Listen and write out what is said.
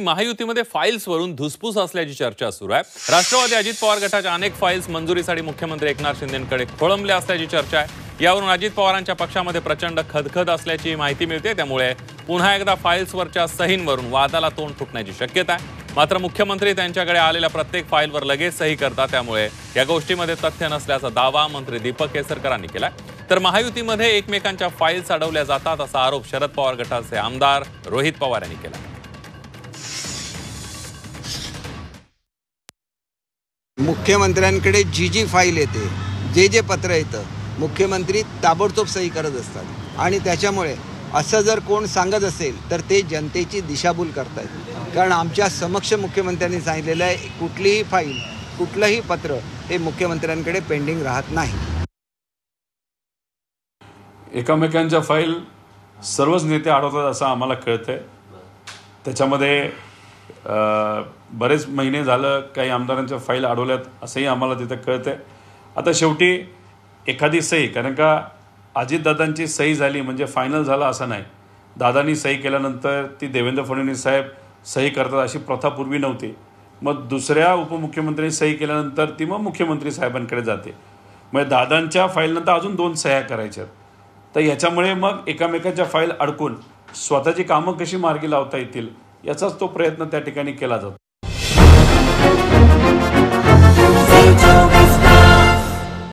महायुतीमध्ये फाईल्सवरून धुसफूस असल्याची चर्चा सुरू आहे. राष्ट्रवादी अजित पवार गटाच्या अनेक फाईल्स मंजुरीसाठी मुख्यमंत्री एकनाथ शिंदेंकडे खोळंबल्या असल्याची चर्चा आहे. यावरून अजित पवारांच्या पक्षामध्ये प्रचंड खदखद असल्याची माहिती मिळते. त्यामुळे पुन्हा एकदा फाईल्सवरच्या सहींवरून वादाला तोंड फुटण्याची शक्यता आहे. मात्र मुख्यमंत्री त्यांच्याकडे आलेल्या प्रत्येक फाईलवर लगेच सही करतात. त्यामुळे या गोष्टीमध्ये तथ्य नसल्याचा दावा मंत्री दीपक केसरकरांनी केलाय. तर महायुतीमध्ये एकमेकांच्या फाईल्स अडवल्या जातात असा आरोप शरद पवार गटाचे आमदार रोहित पवार यांनी केला. मुख्यमंत्र्यांकडे जी फाईल येते, जे पत्र येतं, मुख्यमंत्री ताबडतोब सही करत असतात. आणि त्याच्यामुळे असं जर कोण सांगत असेल तर ते जनतेची दिशाभूल करतात. कारण आमच्या समक्ष मुख्यमंत्र्यांनी सांगितलेलं आहे, कुठलीही फाईल, कुठलंही पत्र हे मुख्यमंत्र्यांकडे पेंडिंग राहत नाही. एकमेकांच्या फाईल सर्वच नेते अडवतात असं आम्हाला कळतंय. त्याच्यामध्ये बरेच महिने झालं काही आमदारांच्या फाईल अडवल्यात असंही आम्हाला तिथं कळतंय. आता शेवटी एखादी सही, कारण का अजितदादांची सही झाली म्हणजे फायनल झाला असं नाही. दादांनी सही केल्यानंतर ती देवेंद्र फडणवीस साहेब सही करतात अशी प्रथा पूर्वी नव्हती. मग दुसऱ्या उपमुख्यमंत्र्यांनी सही केल्यानंतर ती मग मुख्यमंत्री साहेबांकडे जाते. मग दादांच्या फाईलनंतर अजून 2 सह्या करायच्यात. तर याच्यामुळे मग एकामेकांच्या फाईल अडकून स्वतःची कामं कशी मार्गी लावता येतील याचाच तो प्रयत्न त्या ठिकाणी केला जातो.